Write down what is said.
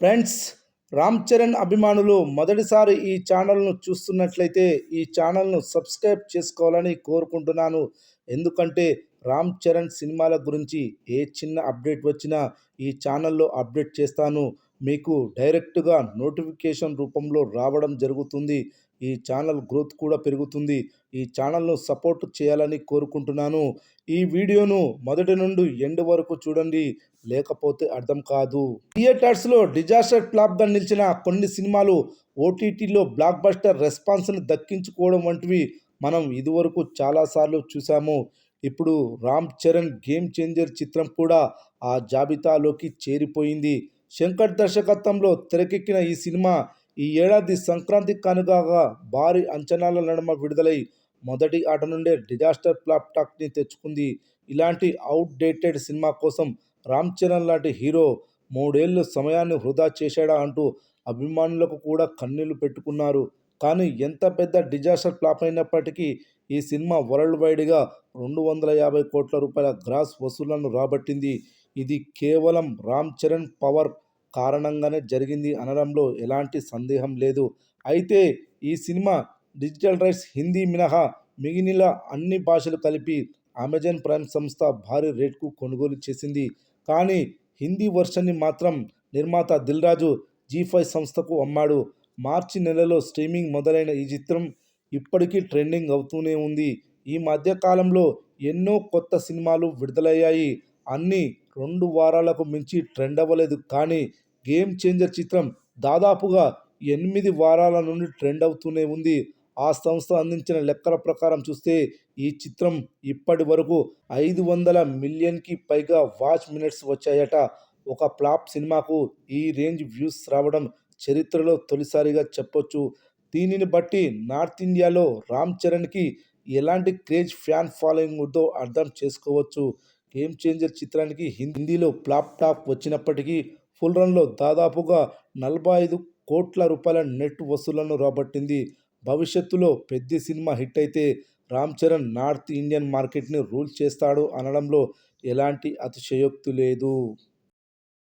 Friends, Ram Charan అభిమానులు మొదటిసారి ఈ ఛానల్ను చూస్తున్నట్లయితే ఈ ఛానల్ను సబ్స్క్రైబ్ చేసుకోవాలని కోరుకుంటున్నాను. ఎందుకంటే రామ్ చరణ్ సినిమాల గురించి ఏ చిన్న అప్డేట్ వచ్చినా ఈ ఛానల్లో అప్డేట్ చేస్తాను. మీకు డైరెక్ట్గా నోటిఫికేషన్ రూపంలో రావడం జరుగుతుంది. ఈ ఛానల్ గ్రోత్ కూడా పెరుగుతుంది. ఈ ఛానల్ను సపోర్ట్ చేయాలని కోరుకుంటున్నాను. ఈ వీడియోను మొదటి నుండి ఎండ్ వరకు చూడండి, లేకపోతే అర్థం కాదు. థియేటర్స్లో డిజాస్టర్ ఫ్లాప్గా నిలిచిన కొన్ని సినిమాలు ఓటీటీలో బ్లాక్ బస్టర్ రెస్పాన్స్ని దక్కించుకోవడం వంటివి మనం ఇదివరకు చాలాసార్లు చూసాము. ఇప్పుడు రామ్ చరణ్ గేమ్ చేంజర్ చిత్రం కూడా ఆ జాబితాలోకి చేరిపోయింది. శంకర్ దర్శకత్వంలో తెరకెక్కిన ఈ సినిమా ఈ ఏడాది సంక్రాంతి కానుకగా భారీ అంచనాల నడుమ విడుదలై మొదటి ఆట నుండే డిజాస్టర్ ఫ్లాప్ టాక్ని తెచ్చుకుంది. ఇలాంటి అవుట్ డేటెడ్ సినిమా కోసం రామ్ చరణ్ లాంటి హీరో 3 ఏళ్లు సమయాన్ని వృధా చేశాడా అంటూ అభిమానులకు కూడా కన్నీళ్లు పెట్టుకున్నారు. కానీ ఎంత పెద్ద డిజాస్టర్ ఫ్లాప్ అయినప్పటికీ ఈ సినిమా వరల్డ్ వైడ్గా 250 కోట్ల రూపాయల గ్రాస్ వసూళ్లను రాబట్టింది. ఇది కేవలం రామ్ చరణ్ పవర్ కారణంగానే జరిగింది అనడంలో ఎలాంటి సందేహం లేదు. అయితే ఈ సినిమా డిజిటల్ రైట్స్ హిందీ మినహా మిగిలిన అన్ని భాషలు కలిపి అమెజాన్ ప్రైమ్ సంస్థ భారీ రేట్కు కొనుగోలు చేసింది. కానీ హిందీ వర్షన్ని మాత్రం నిర్మాత దిల్ రాజు జీ5 సంస్థకు అమ్మాడు. మార్చి నెలలో స్ట్రీమింగ్ మొదలైన ఈ చిత్రం ఇప్పటికీ ట్రెండింగ్ అవుతూనే ఉంది. ఈ మధ్య కాలంలో ఎన్నో కొత్త సినిమాలు విడుదలయ్యాయి. అన్నీ 2 వారాలకు మించి ట్రెండ్ అవ్వలేదు. కానీ గేమ్ చేంజర్ చిత్రం దాదాపుగా 8 వారాల నుండి ట్రెండ్ అవుతూనే ఉంది. ఆ సంస్థ అందించిన లెక్కల ప్రకారం చూస్తే ఈ చిత్రం ఇప్పటి వరకు 500 మిలియన్కి పైగా వాచ్ మినిట్స్ వచ్చాయట. ఒక ఫ్లాప్ సినిమాకు ఈ రేంజ్ వ్యూస్ రావడం చరిత్రలో తొలిసారిగా చెప్పొచ్చు. దీనిని బట్టి నార్త్ ఇండియాలో రామ్ చరణ్కి ఎలాంటి క్రేజ్ ఫ్యాన్ ఫాలోయింగ్ ఉందో అర్థం చేసుకోవచ్చు. గేమ్ చేంజర్ చిత్రానికి హిందీలో ఫ్లాప్ టాక్ వచ్చినప్పటికీ ఫుల్ రన్లో దాదాపుగా 45 కోట్ల రూపాయల నెట్ వసూళ్లను రాబట్టింది. భవిష్యత్తులో పెద్ద సినిమా హిట్ అయితే రామ్ చరణ్ నార్త్ ఇండియన్ మార్కెట్ని రూల్ చేస్తాడు అనడంలో ఎలాంటి అతిశయోక్తి లేదు.